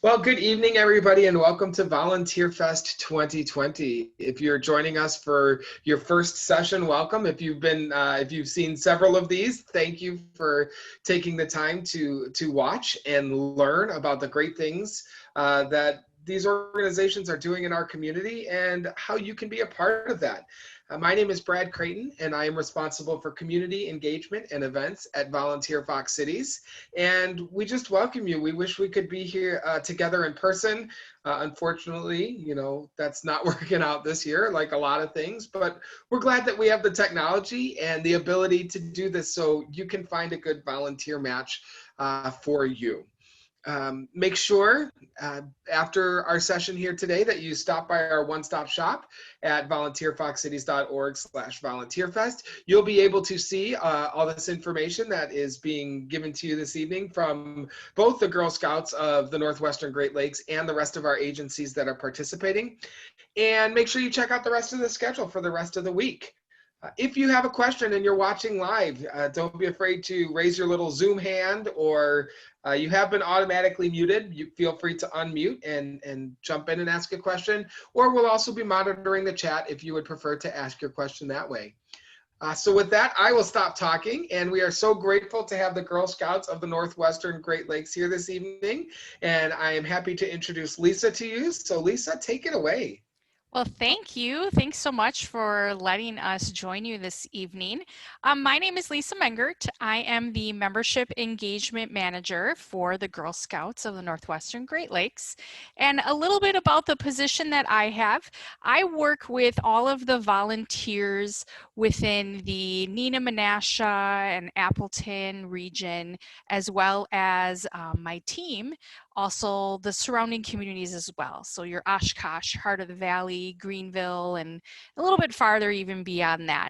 Well, good evening, everybody, and welcome to VolunteerFest 2020. If you're joining us for your first session, welcome. If you've seen several of these, thank you for taking the time to watch and learn about the great things that these organizations are doing in our community and how you can be a part of that. My name is Brad Creighton, and I am responsible for community engagement and events at Volunteer Fox Cities. And we just welcome you. We wish we could be here together in person. Unfortunately, that's not working out this year, like a lot of things, but we're glad that we have the technology and the ability to do this so you can find a good volunteer match for you. Make sure after our session here today that you stop by our one-stop shop at volunteerfoxcities.org/volunteerfest. You'll be able to see all this information that is being given to you this evening from both the Girl Scouts of the Northwestern Great Lakes and the rest of our agencies that are participating. And make sure you check out the rest of the schedule for the rest of the week. If you have a question and you're watching live, don't be afraid to raise your little Zoom hand, or you have been automatically muted. You feel free to unmute and jump in and ask a question, or we'll also be monitoring the chat if you would prefer to ask your question that way. So with that, I will stop talking, and we are so grateful to have the Girl Scouts of the Northwestern Great Lakes here this evening, and I am happy to introduce Lisa to you. So Lisa, take it away. Well, thank you. Thanks so much for letting us join you this evening. My name is Lisa Mengert. I am the Membership Engagement Manager for the Girl Scouts of the Northwestern Great Lakes. And a little bit about the position that I have. I work with all of the volunteers within the Neenah, Menasha, and Appleton region, as well as my team, also the surrounding communities as well. So your Oshkosh, Heart of the Valley, Greenville, and a little bit farther even beyond that.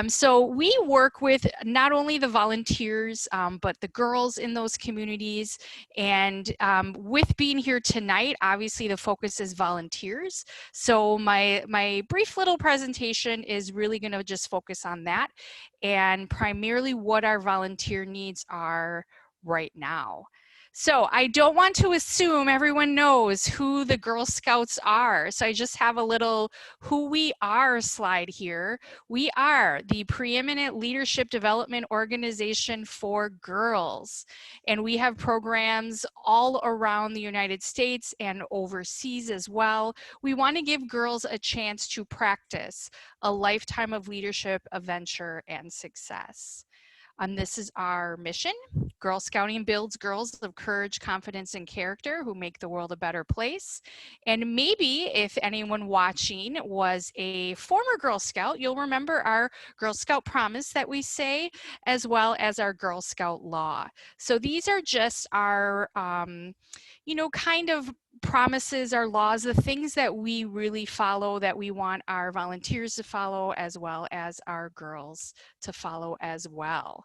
So we work with not only the volunteers, but the girls in those communities. And with being here tonight, obviously the focus is volunteers. So my brief little presentation is really gonna just focus on that and primarily what our volunteer needs are right now. So I don't want to assume everyone knows who the Girl Scouts are. So I just have a little who we are slide here. We are the preeminent leadership development organization for girls. And we have programs all around the United States and overseas as well. We want to give girls a chance to practice a lifetime of leadership, adventure, and success. This is our mission. Girl Scouting builds girls of courage, confidence, and character who make the world a better place. And maybe if anyone watching was a former Girl Scout, you'll remember our Girl Scout promise that we say, as well as our Girl Scout law. So these are just our, kind of promises, our laws, the things that we really follow, that we want our volunteers to follow, as well as our girls to follow as well.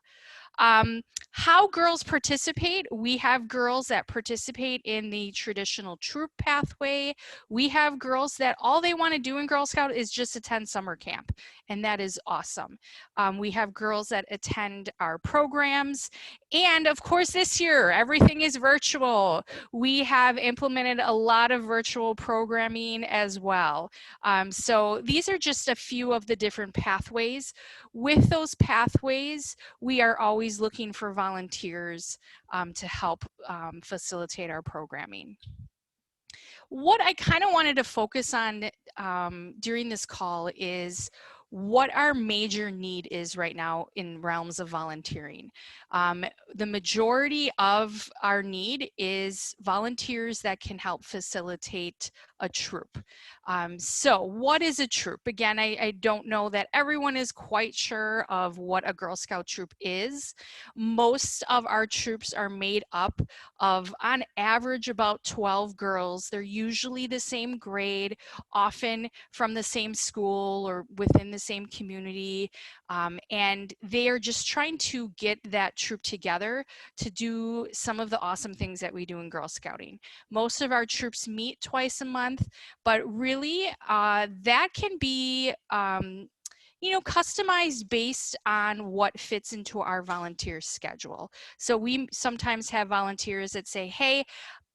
How girls participate, we have girls that participate in the traditional troop pathway. We have girls that all they want to do in Girl Scout is just attend summer camp, and that is awesome. We have girls that attend our programs, and of course this year everything is virtual. We have implemented a lot of virtual programming as well. So these are just a few of the different pathways. With those pathways, we are always looking for volunteers to help facilitate our programming. What I kind of wanted to focus on during this call is what our major need is right now in realms of volunteering. The majority of our need is volunteers that can help facilitate a troop. So what is a troop? Again, I don't know that everyone is quite sure of what a Girl Scout troop is. Most of our troops are made up of, on average, about 12 girls. They're usually the same grade, often from the same school or within the same community. And they are just trying to get that troop together to do some of the awesome things that we do in Girl Scouting. Most of our troops meet twice a month, but really that can be customized based on what fits into our volunteer schedule. So we sometimes have volunteers that say, hey,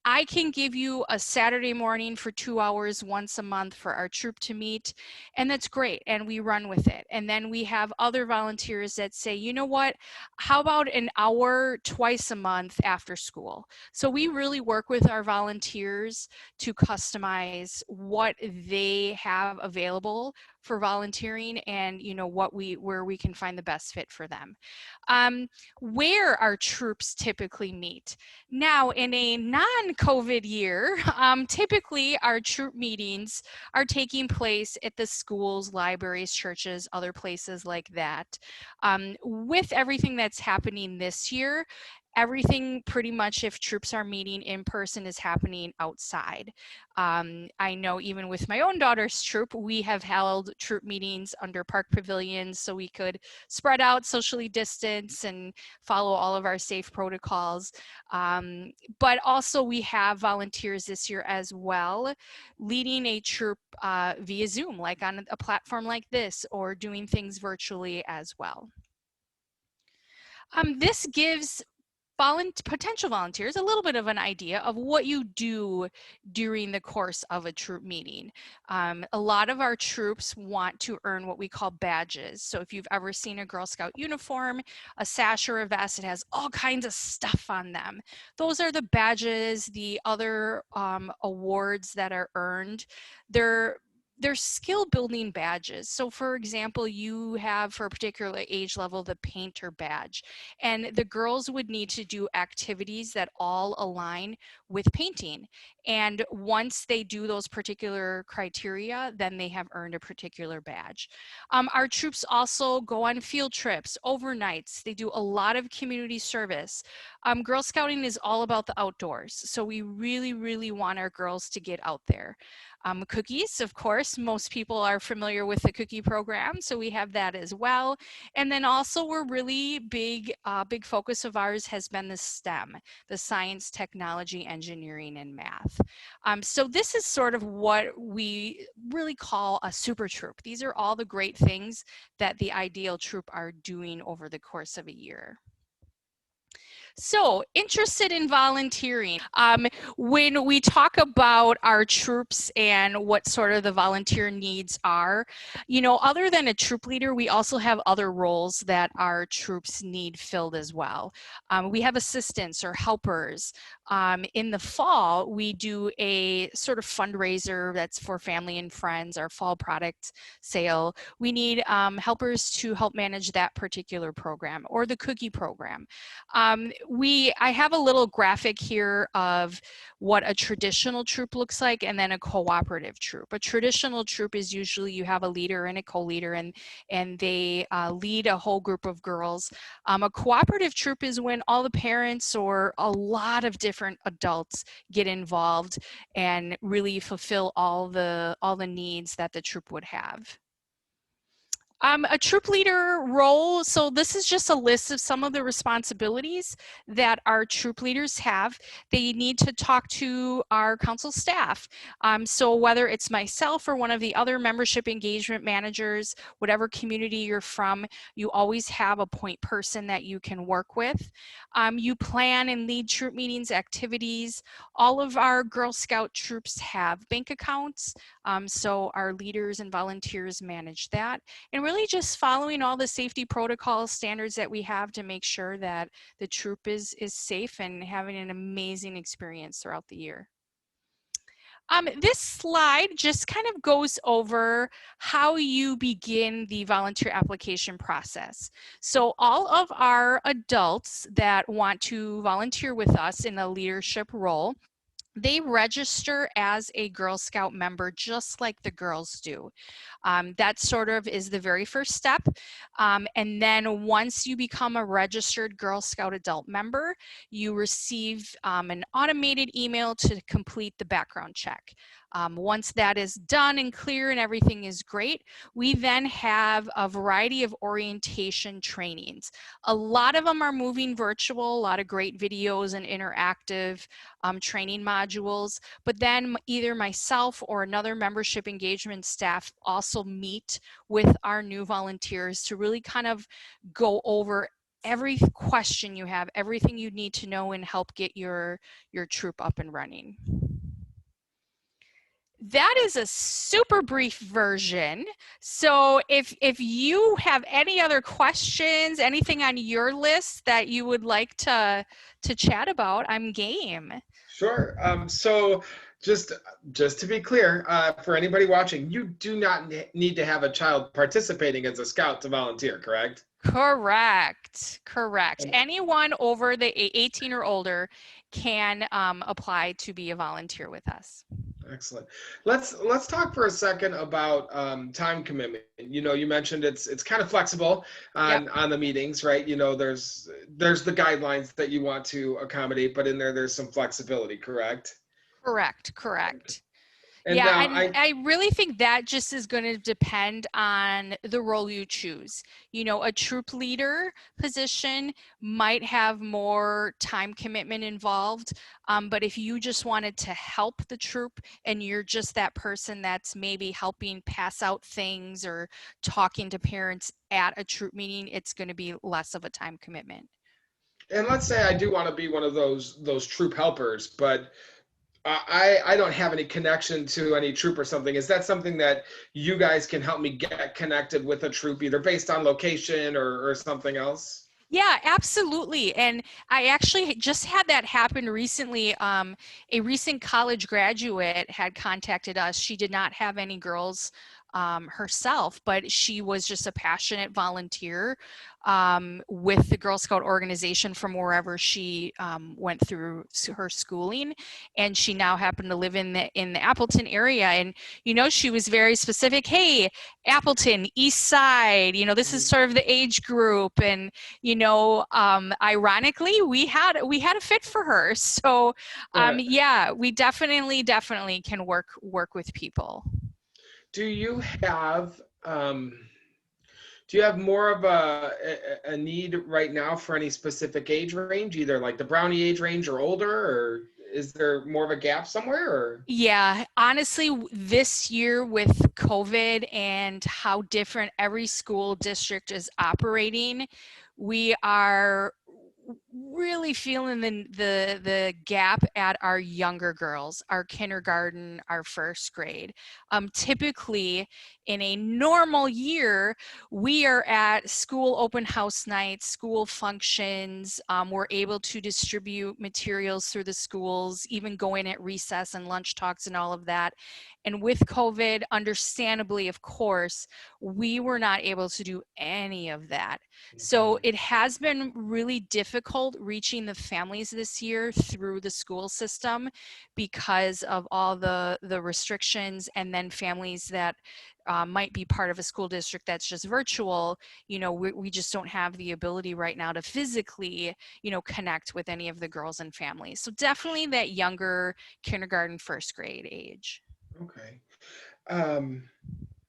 I can give you a Saturday morning for 2 hours once a month for our troop to meet, and that's great, and we run with it. And then we have other volunteers that say, you know what, how about an hour twice a month after school? So we really work with our volunteers to customize what they have available for volunteering, and where we can find the best fit for them. Where our troops typically meet. Now, in a non-COVID year, typically our troop meetings are taking place at the schools, libraries, churches, other places like that. With everything that's happening this year, everything pretty much, if troops are meeting in person, is happening outside. I know even with my own daughter's troop, we have held troop meetings under park pavilions so we could spread out, socially distance, and follow all of our safe protocols. But also we have volunteers this year as well, leading a troop via Zoom, like on a platform like this, or doing things virtually as well. This gives potential volunteers a little bit of an idea of what you do during the course of a troop meeting. A lot of our troops want to earn what we call badges. So if you've ever seen a Girl Scout uniform, a sash or a vest, it has all kinds of stuff on them. Those are the badges, the other awards that are earned. They're skill building badges. So for example, you have for a particular age level the painter badge, and the girls would need to do activities that all align with painting. And once they do those particular criteria, then they have earned a particular badge. Our troops also go on field trips, overnights. They do a lot of community service. Girl Scouting is all about the outdoors, so we really, really want our girls to get out there. Cookies, of course, most people are familiar with the cookie program, so we have that as well. And then also we're really big focus of ours has been the STEM, the science, technology, engineering, and math. So this is sort of what we really call a super troop. These are all the great things that the ideal troop are doing over the course of a year. So, interested in volunteering. When we talk about our troops and what sort of the volunteer needs are, other than a troop leader, we also have other roles that our troops need filled as well. We have assistants or helpers. In the fall, we do a sort of fundraiser that's for family and friends, our fall product sale. We need helpers to help manage that particular program, or the cookie program. I have a little graphic here of what a traditional troop looks like, and then a cooperative troop. A traditional troop is usually you have a leader and a co-leader, and they lead a whole group of girls. A cooperative troop is when all the parents or a lot of different adults get involved and really fulfill all the needs that the troop would have. A troop leader role, so this is just a list of some of the responsibilities that our troop leaders have. They need to talk to our council staff. So whether it's myself or one of the other membership engagement managers, whatever community you're from, you always have a point person that you can work with. You plan and lead troop meetings, activities. All of our Girl Scout troops have bank accounts, so our leaders and volunteers manage that. And really just following all the safety protocols, standards that we have to make sure that the troop is safe and having an amazing experience throughout the year. This slide just kind of goes over how you begin the volunteer application process. So all of our adults that want to volunteer with us in a leadership role, they register as a Girl Scout member just like the girls do. That sort of is the very first step. And then once you become a registered Girl Scout adult member, you receive an automated email to complete the background check. Once that is done and clear and everything is great, we then have a variety of orientation trainings. A lot of them are moving virtual, a lot of great videos and interactive training modules, but then either myself or another membership engagement staff also meet with our new volunteers to really kind of go over every question you have, everything you need to know, and help get your troop up and running. That is a super brief version. So if you have any other questions, anything on your list that you would like to chat about, I'm game. Sure. So just just to be clear, for anybody watching, you do not need to have a child participating as a scout to volunteer, correct? Correct. Correct. And Anyone over the 18 or older can apply to be a volunteer with us. excellent. Let's talk for a second about time commitment. You know, you mentioned it's kind of flexible Yep. on the meetings, right? You know, there's the guidelines that you want to accommodate, but in there's some flexibility, correct? Correct. Correct. And Yeah, now and I really think that just is going to depend on the role you choose. You know, a troop leader position might have more time commitment involved, but if you just wanted to help the troop and you're just that person that's maybe helping pass out things or talking to parents at a troop meeting, it's going to be less of a time commitment. and let's say I do want to be one of those troop helpers, but I don't have any connection to any troop or something. Is that something that you guys can help me get connected with a troop, either based on location or something else? Yeah, absolutely. And I actually just had that happen recently. A recent college graduate had contacted us. She did not have any girls herself, but she was just a passionate volunteer with the Girl Scout organization from wherever she went through her schooling. And she now happened to live in the Appleton area. And, you know, she was very specific. Hey, Appleton, East Side, you know, this is sort of the age group. And you know, ironically, we had a fit for her. So, yeah, we definitely can work with people. Do you have do you have more of a need right now for any specific age range, either like the brownie age range or older, or is there more of a gap somewhere? Or Yeah, honestly, this year with COVID and how different every school district is operating, we are really feeling the gap at our younger girls, our kindergarten, our first grade. Typically, in a normal year, we are at school open house nights, school functions. We're able to distribute materials through the schools, even go in at recess and lunch talks and all of that. And with COVID, understandably, of course, we were not able to do any of that. So it has been really difficult reaching the families this year through the school system because of all the restrictions, and then families that might be part of a school district that's just virtual. You know, we just don't have the ability right now to physically, you know, connect with any of the girls and families. So definitely that younger kindergarten, first grade age. okay, um,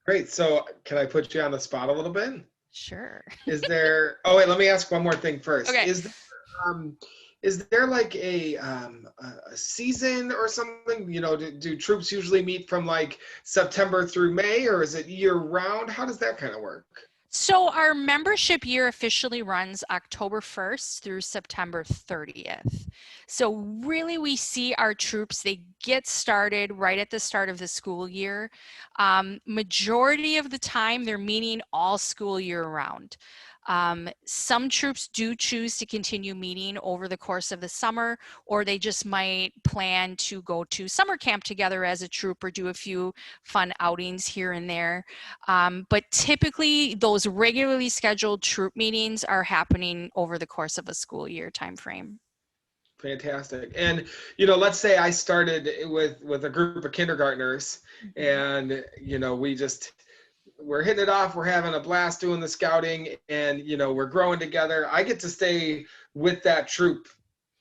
great. So can I put you on the spot a little bit? Sure. Is there? Oh wait, let me ask one more thing first. Okay. Um, is there like a season or something? You know, do troops usually meet from like September through May, or is it year round? How does that kind of work? So our membership year officially runs October 1st through September 30th. So really we see our troops, they get started right at the start of the school year. Majority of the time they're meeting all school year round. Some troops do choose to continue meeting over the course of the summer, or they just might plan to go to summer camp together as a troop or do a few fun outings here and there. But typically those regularly scheduled troop meetings are happening over the course of a school year timeframe. Fantastic. And you know, let's say I started with a group of kindergartners, and you know, we're hitting it off, we're having a blast doing the scouting, and you know, we're growing together. I get to stay with that troop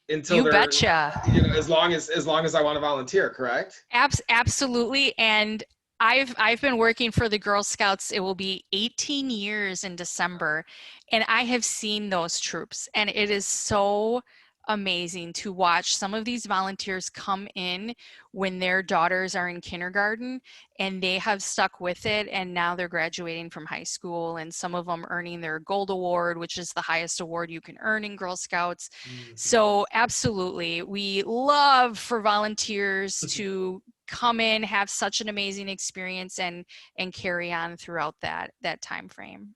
until You they're, betcha. you know, as long as I want to volunteer, correct? Absolutely. And I've been working for the Girl Scouts. It will be 18 years in December, and I have seen those troops, and it is so amazing to watch some of these volunteers come in when their daughters are in kindergarten, and they have stuck with it, and now they're graduating from high school, and some of them earning their gold award, which is the highest award you can earn in Girl Scouts. So absolutely, we love for volunteers to come in, have such an amazing experience, and carry on throughout that time frame.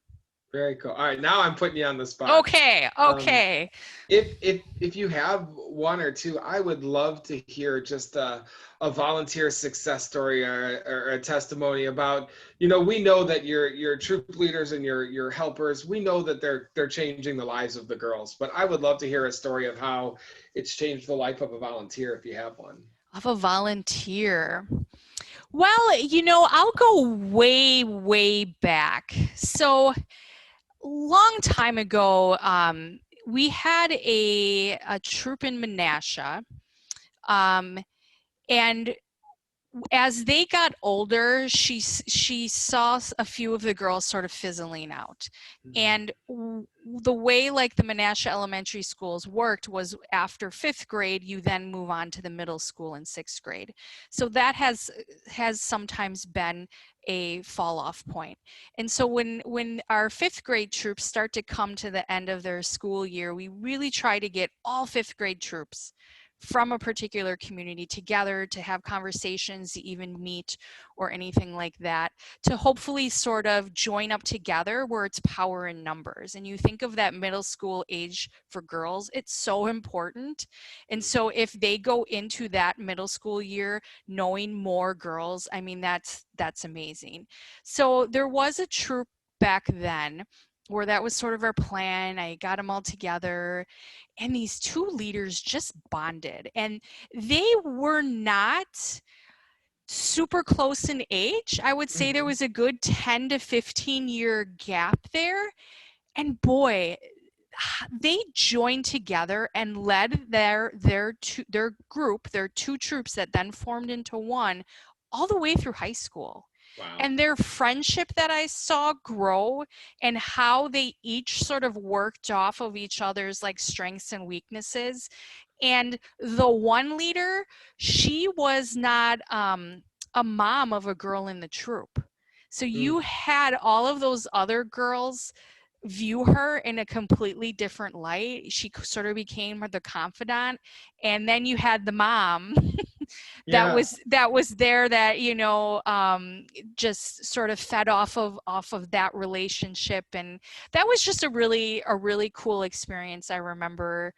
Very cool. All right, now I'm putting you on the spot. Okay, Um, okay. if you have one or two, I would love to hear just a volunteer success story or a testimony about, we know that your troop leaders and your helpers, we know that they're changing the lives of the girls, but I would love to hear a story of how it's changed the life of a volunteer if you have one. Of a volunteer. Well, I'll go way, way back. So long time ago, we had a troop in Menasha, and as they got older, she saw a few of the girls sort of fizzling out. And the way like the Menasha elementary schools worked was after 5th grade, you then move on to the middle school in 6th grade. So that has sometimes been a fall off point. And so when our 5th grade troops start to come to the end of their school year, we really try to get all 5th grade troops from a particular community together to have conversations, to even meet or anything like that, to hopefully sort of join up together where it's power in numbers. And you think of that middle school age for girls, it's so important. And so if they go into that middle school year knowing more girls, I mean, that's amazing. So there was a troop back then where that was sort of our plan. I got them all together, and these two leaders just bonded, and they were not super close in age. I would say there was a good 10 to 15 year gap there. And boy, they joined together and led their group, their two troops that then formed into one, all the way through high school. Wow. And their friendship that I saw grow, and how they each sort of worked off of each other's like strengths and weaknesses. And the one leader, she was not a mom of a girl in the troop. So you had all of those other girls view her in a completely different light. She sort of became the confidant, and then you had the mom that was there, that just sort of fed off of that relationship. And that was just a really cool experience. I remember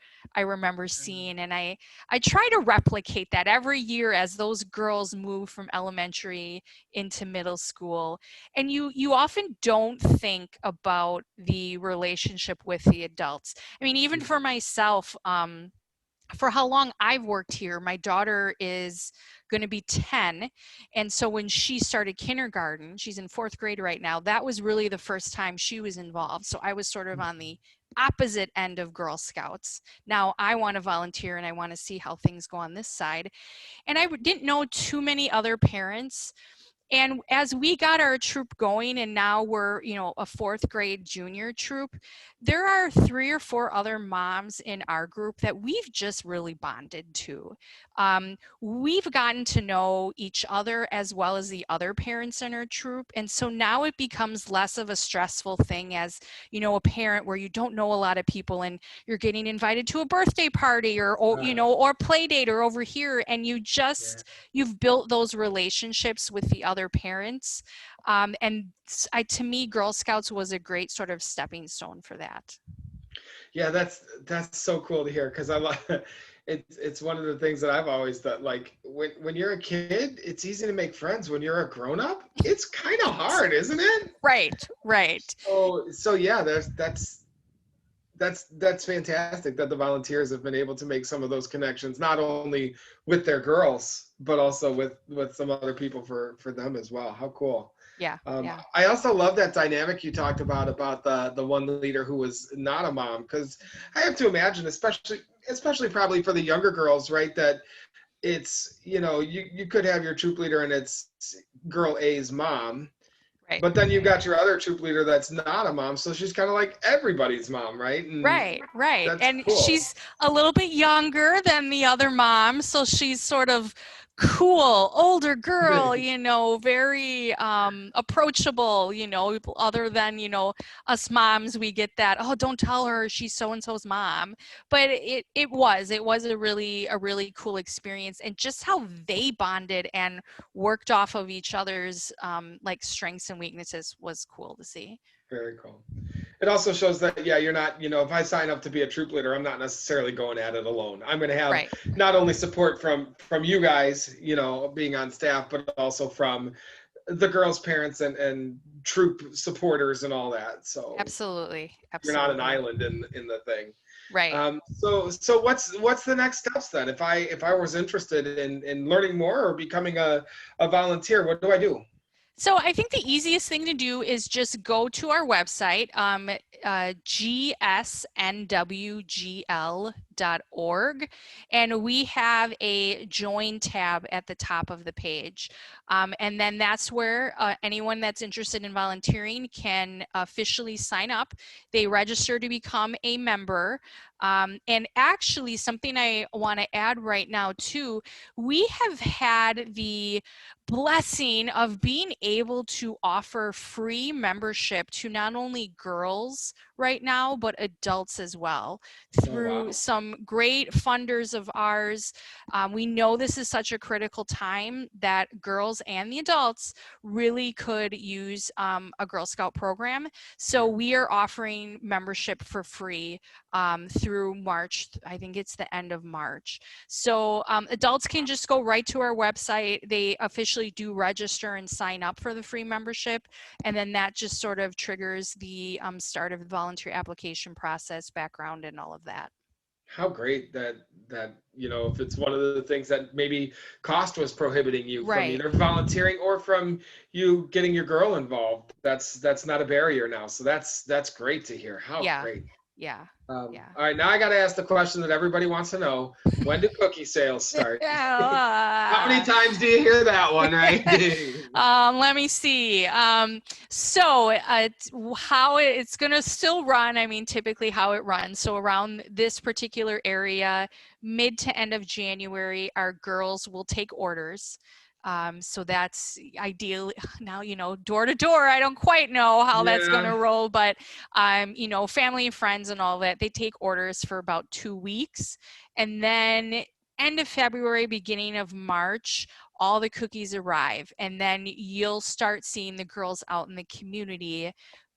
seeing, and I try to replicate that every year as those girls move from elementary into middle school. And you often don't think about the relationship with the adults. I mean, even for myself, for how long I've worked here, my daughter is going to be 10. And so when she started kindergarten, she's in 4th grade right now, that was really the first time she was involved. So I was sort of on the opposite end of Girl Scouts. Now I want to volunteer and I want to see how things go on this side. And I didn't know too many other parents. And as we got our troop going, and now we're, a 4th grade junior troop, there are 3 or 4 other moms in our group that we've just really bonded to. We've gotten to know each other as well as the other parents in our troop. And so now it becomes less of a stressful thing as, a parent where you don't know a lot of people and you're getting invited to a birthday party or play date or over here. And you've built those relationships with the other parents. And to me, Girl Scouts was a great sort of stepping stone for that. Yeah, that's so cool to hear, because I love it's one of the things that I've always thought, like when you're a kid, it's easy to make friends. When you're a grown-up, it's kind of hard, isn't it? Right. So yeah, that's fantastic that the volunteers have been able to make some of those connections, not only with their girls, but also with some other people for them as well. How cool. Yeah. I also love that dynamic you talked about the one leader who was not a mom, because I have to imagine, especially probably for the younger girls, right, that it's, you could have your troop leader and it's girl A's mom, But then you've got your other troop leader that's not a mom, so she's kind of like everybody's mom, right? And Right. that's And cool. she's a little bit younger than the other mom, so she's sort of cool, older girl, very approachable, other than, us moms, we get that, oh, don't tell her she's so and so's mom. But it was a really cool experience, and just how they bonded and worked off of each other's like strengths and weaknesses was cool to see. Very cool. It also shows that, yeah, you're not, if I sign up to be a troop leader, I'm not necessarily going at it alone. I'm going to have Right. not only support from you guys, being on staff, but also from the girls' parents and troop supporters and all that. So Absolutely. you're not an Absolutely. island in the thing. Right. So what's the next steps then? If I was interested in learning more or becoming a volunteer, what do I do? So I think the easiest thing to do is just go to our website, gsnwgl.org, and we have a join tab at the top of the page. And then that's where anyone that's interested in volunteering can officially sign up. They register to become a member. And actually, something I want to add right now too, we have had the blessing of being able to offer free membership to not only girls right now, but adults as well Oh, through wow. some great funders of ours. We know this is such a critical time that girls and the adults really could use a Girl Scout program. So we are offering membership for free through March. I think it's the end of March. So adults can just go right to our website. They officially do register and sign up for the free membership. And then that just sort of triggers the start of the volunteer application process, background, and all of that. How great that if it's one of the things that maybe cost was prohibiting you from Right. either volunteering or from you getting your girl involved, that's not a barrier now. So that's great to hear. How Yeah. great. Yeah. Yeah. All right, now I got to ask the question that everybody wants to know: when do cookie sales start? How many Yeah. times do you hear that one, right? Let me see. How it's going to still run, I mean, typically how it runs. So around this particular area, mid to end of January, our girls will take orders. So that's ideal. Now, door to door, I don't quite know how that's going Yeah. to roll, but, family and friends and all that, they take orders for about 2 weeks. And then end of February, beginning of March, all the cookies arrive, and then you'll start seeing the girls out in the community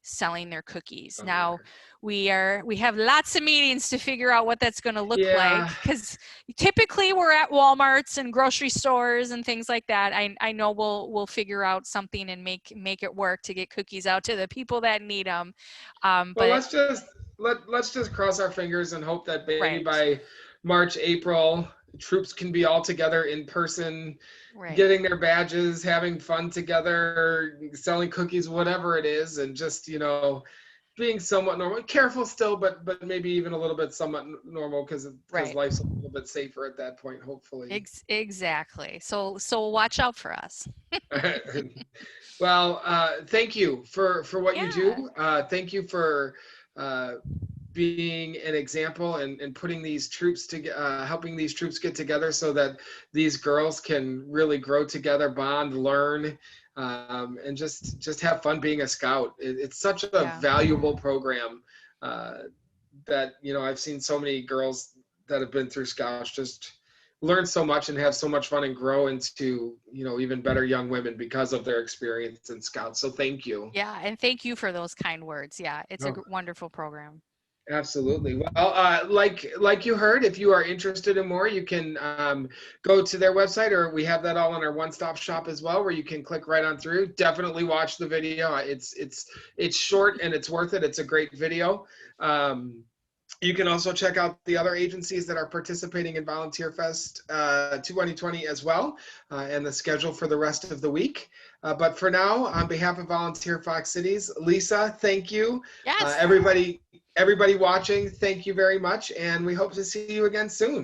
selling their cookies. Now Somewhere. we have lots of meetings to figure out what that's going to look like, Yeah. because typically we're at Walmarts and grocery stores and things like that. I know we'll figure out something and make it work to get cookies out to the people that need them. Well, But let's just cross our fingers and hope that maybe right, by March, April, troops can be all together in person, right. getting their badges, having fun together, selling cookies, whatever it is, and just, being somewhat normal. Careful still, but maybe even a little bit somewhat normal because Right. life's a little bit safer at that point, hopefully. Exactly. So watch out for us. Well, thank you for what you Yeah. do. Thank you for uh, being an example and putting these troops to helping these troops get together so that these girls can really grow together, bond, learn, and just have fun being a scout. It's such a Yeah. valuable program uh, that I've seen so many girls that have been through scouts just learn so much and have so much fun and grow into even better young women because of their experience in scouts. So thank you. Yeah, and thank you for those kind words. Yeah, it's a Oh, wonderful program. absolutely. Well, like you heard, if you are interested in more, you can go to their website, or we have that all on our one-stop shop as well, where you can click right on through. Definitely watch the video. It's short and it's worth it. It's a great video. You can also check out the other agencies that are participating in VolunteerFest 2020 as well, and the schedule for the rest of the week. But for now, on behalf of Volunteer Fox Cities, Lisa, thank you. Yes. Everybody watching, thank you very much, and we hope to see you again soon.